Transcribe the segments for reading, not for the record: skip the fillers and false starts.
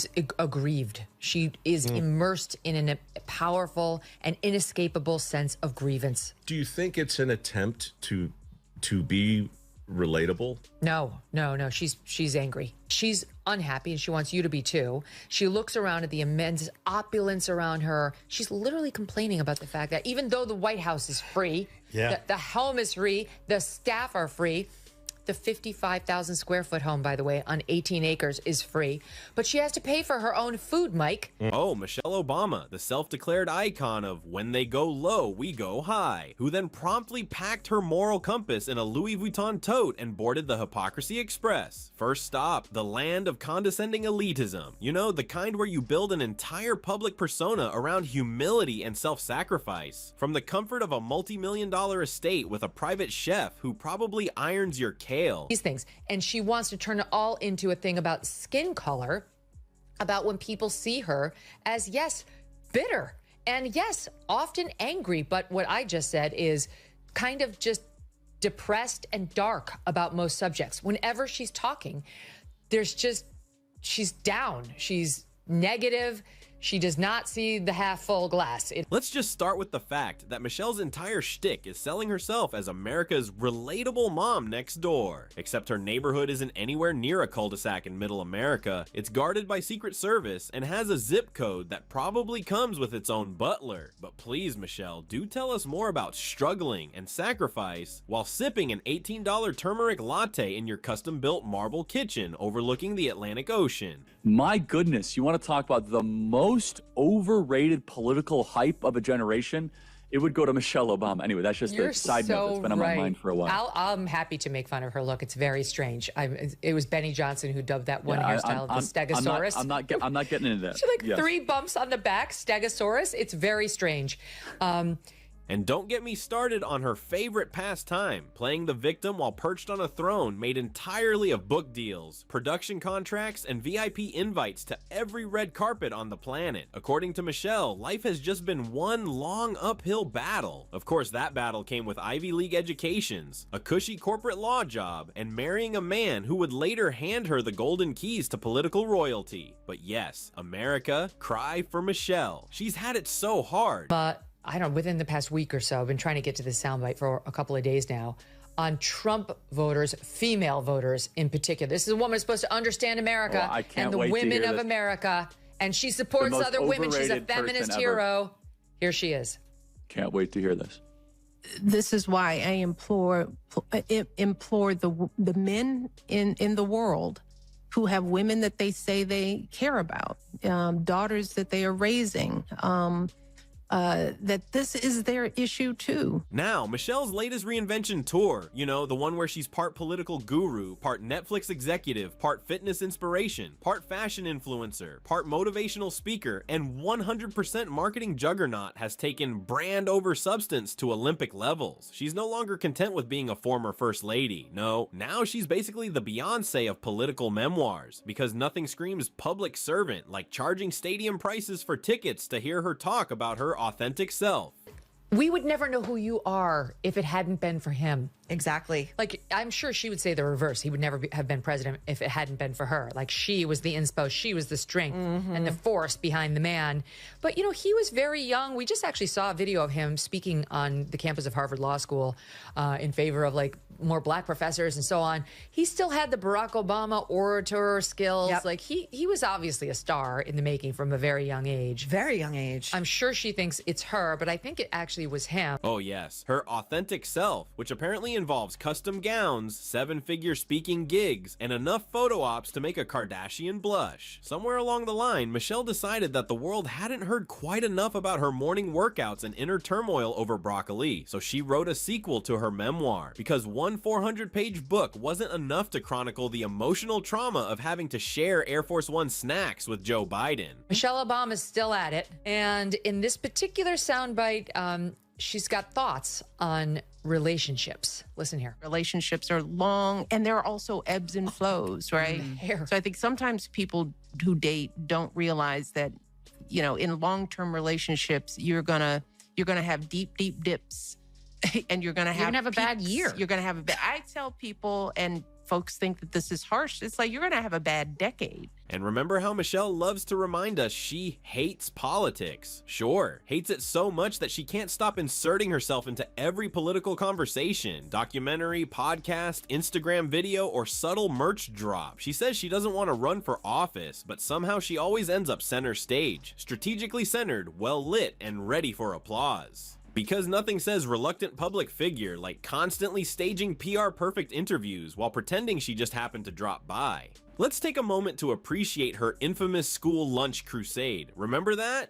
is aggrieved. She is immersed in a powerful and inescapable sense of grievance. Do you think it's an attempt to be relatable? No. She's angry. She's unhappy, and she wants you to be too. She looks around at the immense opulence around her. She's literally complaining about the fact that even though the White House is free, the home is free, the staff are free. The 55,000 square foot home, by the way, on 18 acres is free. But she has to pay for her own food, Mike. Oh, Michelle Obama, the self-declared icon of when they go low, we go high, who then promptly packed her moral compass in a Louis Vuitton tote and boarded the Hypocrisy Express. First stop, the land of condescending elitism. You know, the kind where you build an entire public persona around humility and self-sacrifice. From the comfort of a multi-million-dollar estate with a private chef who probably irons your cake. These things. And she wants to turn it all into a thing about skin color, about when people see her as, yes, bitter and yes, often angry. But what I just said is kind of just depressed and dark about most subjects. Whenever she's talking, she's down. She's negative. She does not see the half full glass. Let's just start with the fact that Michelle's entire shtick is selling herself as America's relatable mom next door. Except her neighborhood isn't anywhere near a cul-de-sac in middle America. It's guarded by Secret Service and has a zip code that probably comes with its own butler. But please, Michelle, do tell us more about struggling and sacrifice while sipping an $18 turmeric latte in your custom-built marble kitchen overlooking the Atlantic Ocean. My goodness, you want to talk about the most overrated political hype of a generation? It would go to Michelle Obama. Anyway, that's just a side note that's been on my mind for a while. I'm happy to make fun of her look. It's very strange. It was Benny Johnson who dubbed that one hairstyle the Stegosaurus. I'm not getting into that. She three bumps on the back, Stegosaurus. It's very strange. And don't get me started on her favorite pastime, playing the victim while perched on a throne made entirely of book deals, production contracts, and VIP invites to every red carpet on the planet. According to Michelle, life has just been one long uphill battle. Of course, that battle came with Ivy League educations, a cushy corporate law job, and marrying a man who would later hand her the golden keys to political royalty. But yes, America, cry for Michelle. She's had it so hard. But I don't know, within the past week or so, I've been trying to get to this soundbite for a couple of days now, on Trump voters, female voters in particular. This is a woman who's supposed to understand America and the women of America, and she supports other women. She's a feminist hero. Here she is. Can't wait to hear this. This is why I implore the men in the world who have women that they say they care about, daughters that they are raising, that this is their issue too. Now, Michelle's latest reinvention tour, you know, the one where she's part political guru, part Netflix executive, part fitness inspiration, part fashion influencer, part motivational speaker, and 100% marketing juggernaut, has taken brand over substance to Olympic levels. She's no longer content with being a former first lady. No, now she's basically the Beyonce of political memoirs, because nothing screams public servant like charging stadium prices for tickets to hear her talk about her authentic self. We would never know who you are if it hadn't been for him. Exactly. Like, I'm sure she would say the reverse. He would never have been president if it hadn't been for her. Like, she was the inspo, she was the strength and the force behind the man. But, you know, he was very young. We just actually saw a video of him speaking on the campus of Harvard Law School in favor of, like, more black professors and so on. He still had the Barack Obama orator skills. Yep. Like, he was obviously a star in the making from a very young age. Very young age. I'm sure she thinks it's her, but I think it actually was him. Oh yes, her authentic self, which apparently involves custom gowns, 7-figure speaking gigs, and enough photo ops to make a Kardashian blush. Somewhere along the line, Michelle decided that the world hadn't heard quite enough about her morning workouts and inner turmoil over broccoli, so she wrote a sequel to her memoir, because one 400-page book wasn't enough to chronicle the emotional trauma of having to share Air Force One snacks with Joe Biden. Michelle Obama's still at it, and in this particular soundbite, she's got thoughts on relationships. Listen here. Relationships are long, and there are also ebbs and flows, right? So I think sometimes people who date don't realize that, you know, in long-term relationships, you're gonna have deep dips, and you're gonna have a bad year. You're gonna have I tell people, and folks think that this is harsh. It's like, you're going to have a bad decade. And remember how Michelle loves to remind us she hates politics. Sure, hates it so much that she can't stop inserting herself into every political conversation, documentary, podcast, Instagram video, or subtle merch drop. She says she doesn't want to run for office, but somehow she always ends up center stage, strategically centered, well lit, and ready for applause. Because nothing says reluctant public figure like constantly staging PR perfect interviews while pretending she just happened to drop by. Let's take a moment to appreciate her infamous school lunch crusade. Remember that?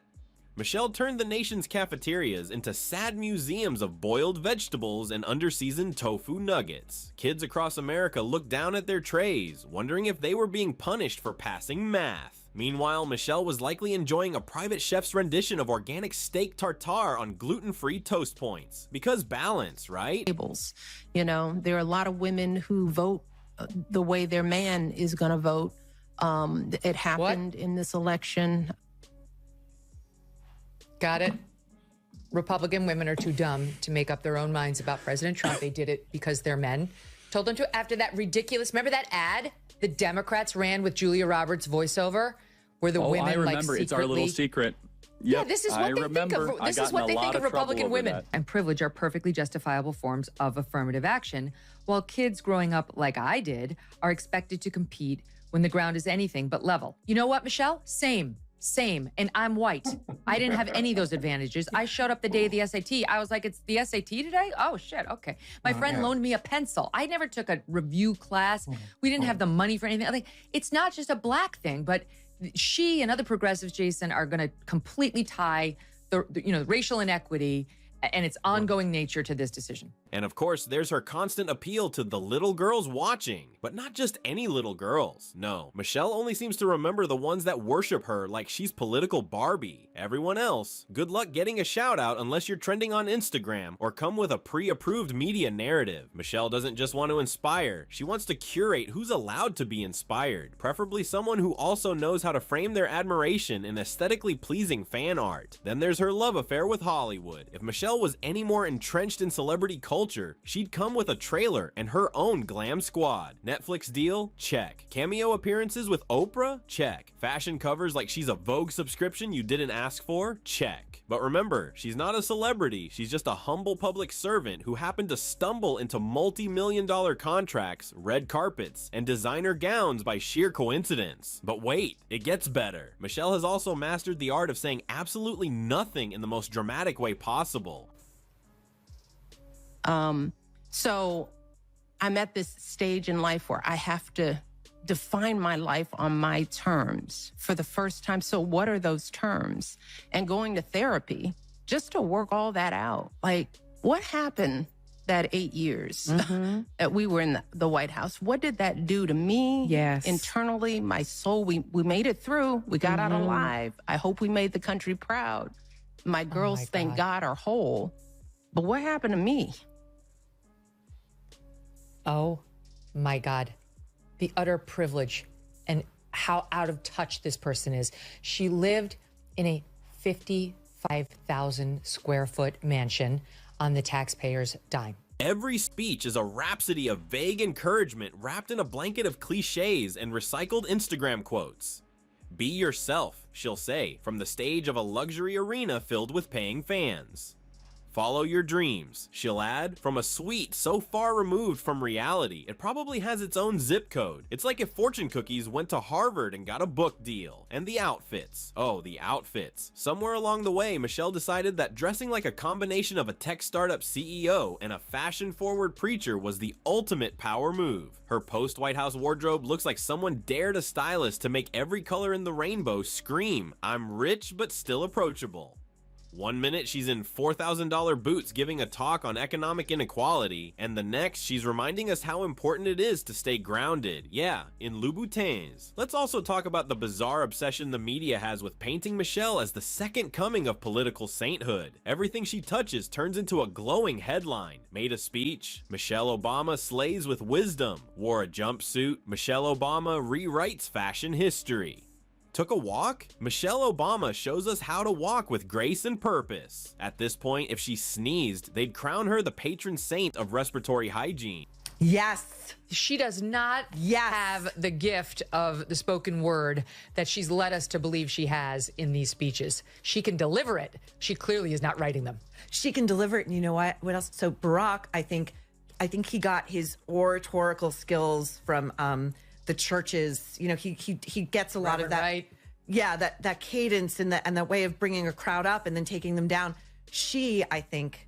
Michelle turned the nation's cafeterias into sad museums of boiled vegetables and under-seasoned tofu nuggets. Kids across America looked down at their trays, wondering if they were being punished for passing math. Meanwhile, Michelle was likely enjoying a private chef's rendition of organic steak tartare on gluten-free toast points. Because balance, right? You know, there are a lot of women who vote the way their man is going to vote. It happened in this election. Got it. Republican women are too dumb to make up their own minds about President Trump. They did it because their men told them to. After that ridiculous, remember that ad the Democrats ran with Julia Roberts voiceover, where the women I remember. like secretly, it's our little secret. Yep. Yeah, this is what they think of. This is what they think of Republican women. That. And privilege are perfectly justifiable forms of affirmative action, while kids growing up like I did are expected to compete when the ground is anything but level. You know what, Michelle? Same. And I'm white. I didn't have any of those advantages. I showed up the day of the SAT. I was like, it's the SAT today? Oh, shit. Okay. My friend loaned me a pencil. I never took a review class. We didn't have the money for anything. Like, it's not just a black thing, but she and other progressives, Jason, are going to completely tie the racial inequity and its ongoing nature to this decision. And of course, there's her constant appeal to the little girls watching, but not just any little girls. No, Michelle only seems to remember the ones that worship her like she's political Barbie. Everyone else, good luck getting a shout out unless you're trending on Instagram or come with a pre-approved media narrative. Michelle doesn't just want to inspire, she wants to curate who's allowed to be inspired, preferably someone who also knows how to frame their admiration in aesthetically pleasing fan art. Then there's her love affair with Hollywood. If Michelle was any more entrenched in celebrity culture, she'd come with a trailer and her own glam squad. Netflix deal? Check. Cameo appearances with Oprah? Check. Fashion covers like she's a Vogue subscription you didn't ask for? Check. But remember, she's not a celebrity, she's just a humble public servant who happened to stumble into multi-million-dollar contracts, red carpets, and designer gowns by sheer coincidence. But wait, it gets better. Michelle has also mastered the art of saying absolutely nothing in the most dramatic way possible. So I'm at this stage in life where I have to define my life on my terms for the first time. So what are those terms? And going to therapy just to work all that out. Like, what happened that 8 years that we were in the White House? What did that do to me? Yes. Internally, my soul, we made it through. We got out alive. I hope we made the country proud. My girls, thank God, are whole. But what happened to me? Oh my God. The utter privilege and how out of touch this person is. She lived in a 55,000 square foot mansion on the taxpayer's dime. Every speech is a rhapsody of vague encouragement wrapped in a blanket of cliches and recycled Instagram quotes. Be yourself, she'll say, from the stage of a luxury arena filled with paying fans. Follow your dreams, she'll add, from a suite so far removed from reality, it probably has its own zip code. It's like if fortune cookies went to Harvard and got a book deal. And the outfits. Oh, the outfits. Somewhere along the way, Michelle decided that dressing like a combination of a tech startup CEO and a fashion-forward preacher was the ultimate power move. Her post-White House wardrobe looks like someone dared a stylist to make every color in the rainbow scream, "I'm rich but still approachable." One minute she's in $4,000 boots giving a talk on economic inequality, and the next she's reminding us how important it is to stay grounded. Yeah, in Louboutins. Let's also talk about the bizarre obsession the media has with painting Michelle as the second coming of political sainthood. Everything she touches turns into a glowing headline. Made a speech, Michelle Obama slays with wisdom. Wore a jumpsuit, Michelle Obama rewrites fashion history. Took a walk? Michelle Obama shows us how to walk with grace and purpose. At this point, if she sneezed, they'd crown her the patron saint of respiratory hygiene. Yes. She does not have the gift of the spoken word that she's led us to believe she has in these speeches. She can deliver it. She clearly is not writing them. She can deliver it. And you know what? What else? So Barack, I think he got his oratorical skills from the churches. You know, he gets a lot of that. Right. Yeah, that cadence and that way of bringing a crowd up and then taking them down. She, I think,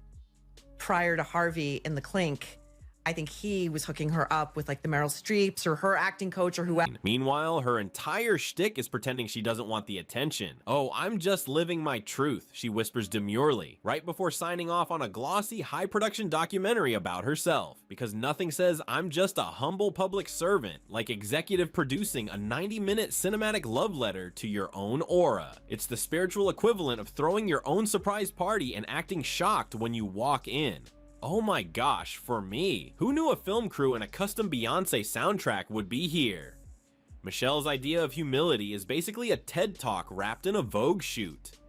prior to Harvey in The Clink, I think he was hooking her up with like the Meryl Streeps or her acting coach or whoever. Meanwhile, her entire shtick is pretending she doesn't want the attention. "Oh, I'm just living my truth," she whispers demurely, right before signing off on a glossy, high-production documentary about herself. Because nothing says "I'm just a humble public servant" like executive producing a 90-minute cinematic love letter to your own aura. It's the spiritual equivalent of throwing your own surprise party and acting shocked when you walk in. Oh my gosh, for me, who knew a film crew and a custom Beyonce soundtrack would be here? Michelle's idea of humility is basically a TED Talk wrapped in a Vogue shoot.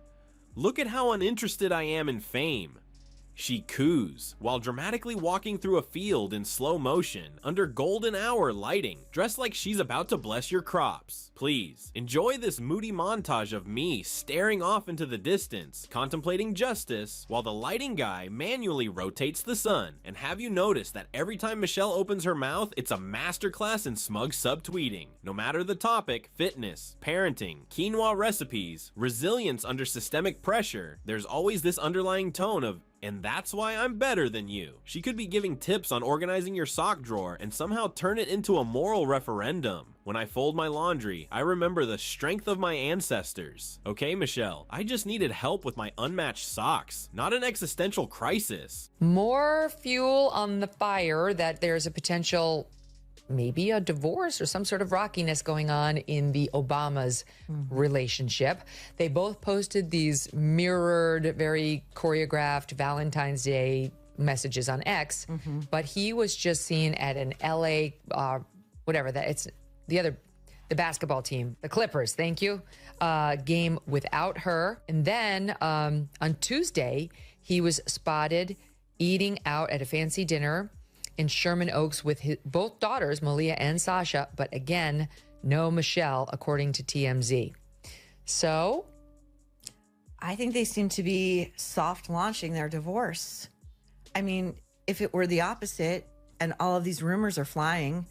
"Look at how uninterested I am in fame." She coos while dramatically walking through a field in slow motion under golden hour lighting, dressed like she's about to bless your crops. Please enjoy this moody montage of me staring off into the distance, contemplating justice, while the lighting guy manually rotates the sun. And have you noticed that every time Michelle opens her mouth, it's a masterclass in smug subtweeting? No matter the topic, fitness, parenting, quinoa recipes, resilience under systemic pressure, there's always this underlying tone of, "And that's why I'm better than you." She could be giving tips on organizing your sock drawer and somehow turn it into a moral referendum. "When I fold my laundry, I remember the strength of my ancestors." Okay, Michelle, I just needed help with my unmatched socks, not an existential crisis. More fuel on the fire that there's a potential, maybe a divorce or some sort of rockiness going on in the Obamas' relationship. They both posted these mirrored, very choreographed Valentine's Day messages on X, but he was just seen at an LA, the basketball team, the Clippers, thank you, game without her. And then on Tuesday, he was spotted eating out at a fancy dinner in Sherman Oaks with both daughters, Malia and Sasha, but again, no Michelle, according to TMZ. So I think they seem to be soft launching their divorce. I mean, if it were the opposite and all of these rumors are flying,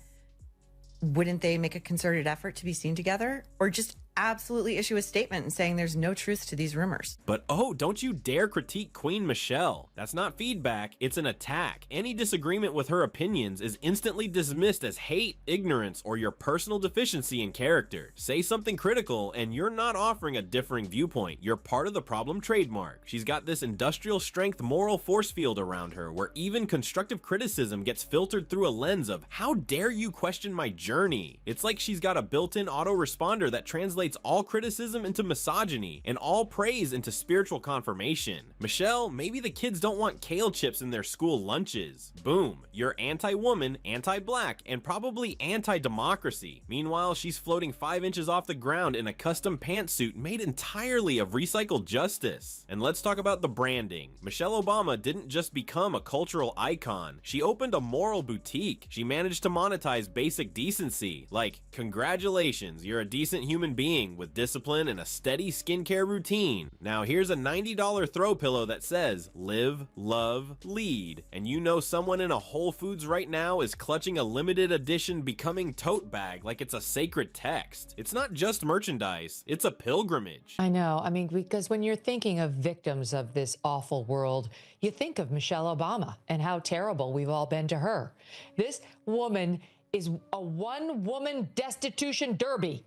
wouldn't they make a concerted effort to be seen together? Or just absolutely issue a statement and saying there's no truth to these rumors? But oh, don't you dare critique Queen Michelle. That's not feedback, it's an attack. Any disagreement with her opinions is instantly dismissed as hate, ignorance, or your personal deficiency in character. Say something critical and you're not offering a differing viewpoint. You're part of the problem trademark. She's got this industrial strength moral force field around her where even constructive criticism gets filtered through a lens of, "How dare you question my journey?" It's like she's got a built-in autoresponder that translates all criticism into misogyny and all praise into spiritual confirmation. Michelle, maybe the kids don't want kale chips in their school lunches. Boom, you're anti-woman, anti-black, and probably anti-democracy. Meanwhile, she's floating 5 inches off the ground in a custom pantsuit made entirely of recycled justice. And let's talk about the branding. Michelle Obama didn't just become a cultural icon, she opened a moral boutique. She managed to monetize basic decency, like, congratulations, you're a decent human being with discipline and a steady skincare routine. Now here's a $90 throw pillow that says, "Live, love, lead." And you know someone in a Whole Foods right now is clutching a limited edition Becoming tote bag like it's a sacred text. It's not just merchandise, it's a pilgrimage. I know. I mean, because when you're thinking of victims of this awful world, you think of Michelle Obama and how terrible we've all been to her. This woman is a one-woman destitution derby.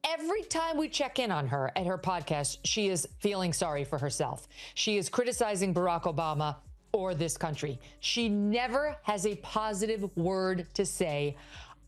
Every time we check in on her at her podcast, she is feeling sorry for herself. She is criticizing Barack Obama or this country. She never has a positive word to say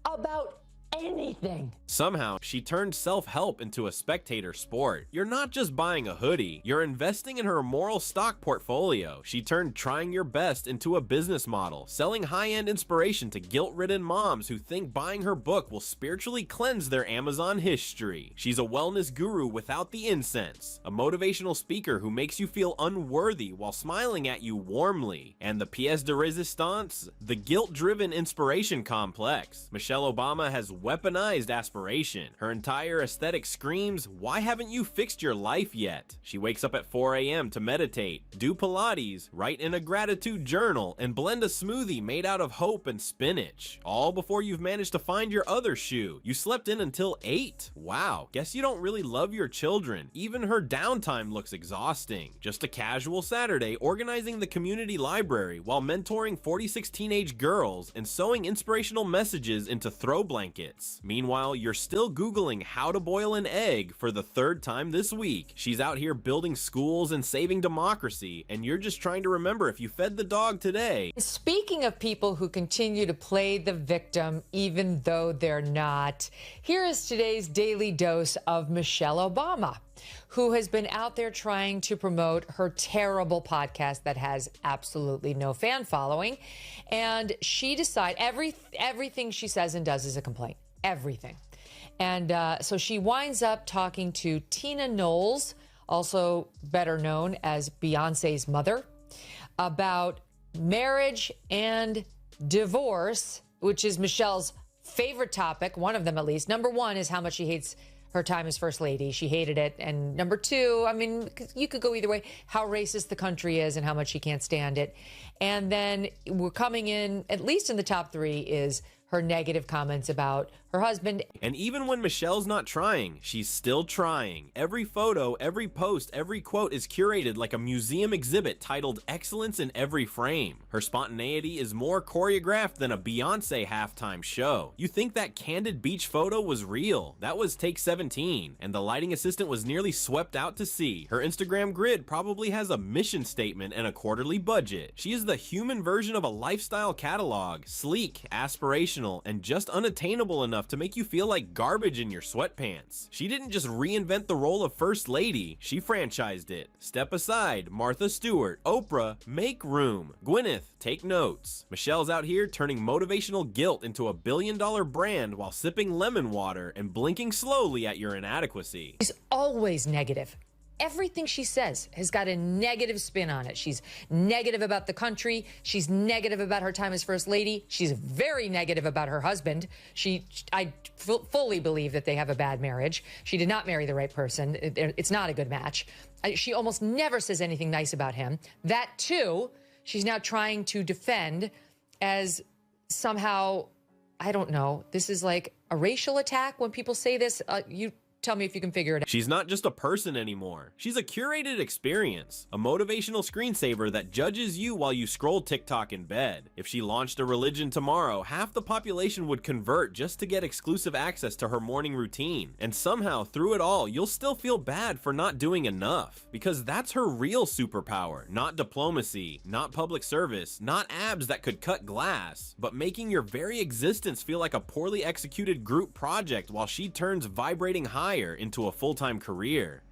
about anything. Somehow, she turned self-help into a spectator sport. You're not just buying a hoodie, you're investing in her moral stock portfolio. She turned trying your best into a business model, selling high-end inspiration to guilt-ridden moms who think buying her book will spiritually cleanse their Amazon history. She's a wellness guru without the incense, a motivational speaker who makes you feel unworthy while smiling at you warmly, and the pièce de résistance, the guilt-driven inspiration complex. Michelle Obama has weaponized aspiration. Her entire aesthetic screams, why haven't you fixed your life yet? She wakes up at 4 a.m. to meditate, do Pilates, write in a gratitude journal, and blend a smoothie made out of hope and spinach. All before you've managed to find your other shoe. You slept in until 8. Wow, guess you don't really love your children. Even her downtime looks exhausting. Just a casual Saturday organizing the community library while mentoring 46 teenage girls and sewing inspirational messages into throw blankets. Meanwhile, you're still Googling how to boil an egg for the 3rd time this week. She's out here building schools and saving democracy, and you're just trying to remember if you fed the dog today. Speaking of people who continue to play the victim even though they're not, here is today's daily dose of Michelle Obama, who has been out there trying to promote her terrible podcast that has absolutely no fan following. And she decided everything she says and does is a complaint. Everything. And so she winds up talking to Tina Knowles, also better known as Beyonce's mother, about marriage and divorce, which is Michelle's favorite topic, one of them at least. Number one is how much she hates her time as first lady. She hated it. And number two, I mean, you could go either way, how racist the country is and how much she can't stand it. And then we're coming in, at least in the top 3, is her negative comments about her husband. And even when Michelle's not trying, she's still trying. Every photo, every post, every quote is curated like a museum exhibit titled Excellence in Every Frame. Her spontaneity is more choreographed than a Beyonce halftime show. You think that candid beach photo was real? That was take 17, and the lighting assistant was nearly swept out to sea. Her Instagram grid probably has a mission statement and a quarterly budget. She is the human version of a lifestyle catalog, sleek, aspirational, and just unattainable enough to make you feel like garbage in your sweatpants. She didn't just reinvent the role of First Lady, she franchised it. Step aside, Martha Stewart, Oprah, make room. Gwyneth, take notes. Michelle's out here turning motivational guilt into a billion-dollar brand while sipping lemon water and blinking slowly at your inadequacy. She's always negative. Everything she says has got a negative spin on it. She's negative about the country. She's negative about her time as first lady. She's very negative about her husband. I fully believe that they have a bad marriage. She did not marry the right person. It's not a good match. She almost never says anything nice about him. That too, she's now trying to defend as somehow, I don't know, this is like a racial attack when people say this. You tell me if you can figure it out. She's not just a person anymore. She's a curated experience, a motivational screensaver that judges you while you scroll TikTok in bed. If she launched a religion tomorrow, half the population would convert just to get exclusive access to her morning routine. And somehow, through it all, you'll still feel bad for not doing enough. Because that's her real superpower. Not diplomacy, not public service, not abs that could cut glass, but making your very existence feel like a poorly executed group project while she turns vibrating high into a full-time career.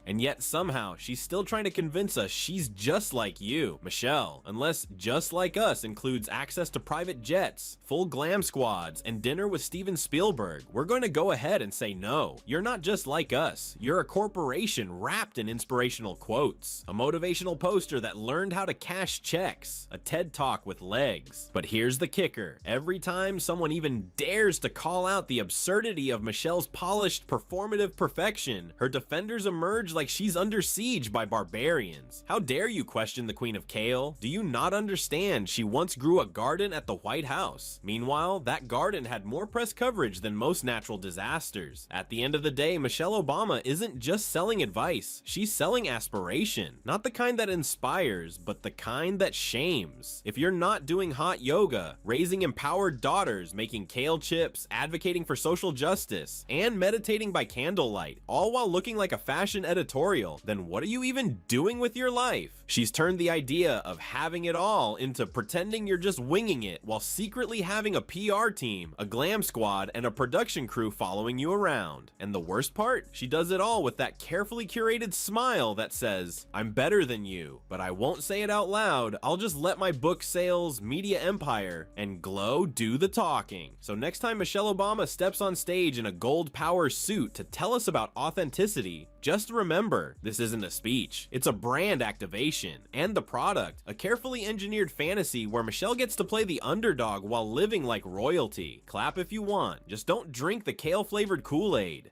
And yet somehow she's still trying to convince us she's just like you, Michelle, unless just like us includes access to private jets, full glam squads, and dinner with Steven Spielberg. We're going to go ahead and say no. You're not just like us. You're a corporation wrapped in inspirational quotes, a motivational poster that learned how to cash checks, a TED Talk with legs. But here's the kicker. Every time someone even dares to call out the absurdity of Michelle's polished performative perfection, her defenders emerge like she's under siege by barbarians. How dare you question the Queen of Kale? Do you not understand she once grew a garden at the White House? Meanwhile, that garden had more press coverage than most natural disasters. At the end of the day, Michelle Obama isn't just selling advice, she's selling aspiration. Not the kind that inspires, but the kind that shames. If you're not doing hot yoga, raising empowered daughters, making kale chips, advocating for social justice, and meditating by candlelight, all while looking like a fashion editor editorial, then what are you even doing with your life? She's turned the idea of having it all into pretending you're just winging it while secretly having a PR team, a glam squad, and a production crew following you around. And the worst part? She does it all with that carefully curated smile that says, "I'm better than you, but I won't say it out loud. I'll just let my book sales, media empire, and glow do the talking." So next time Michelle Obama steps on stage in a gold power suit to tell us about authenticity, just remember, this isn't a speech. It's a brand activation, and the product, a carefully engineered fantasy where Michelle gets to play the underdog while living like royalty. Clap if you want, just don't drink the kale-flavored Kool-Aid.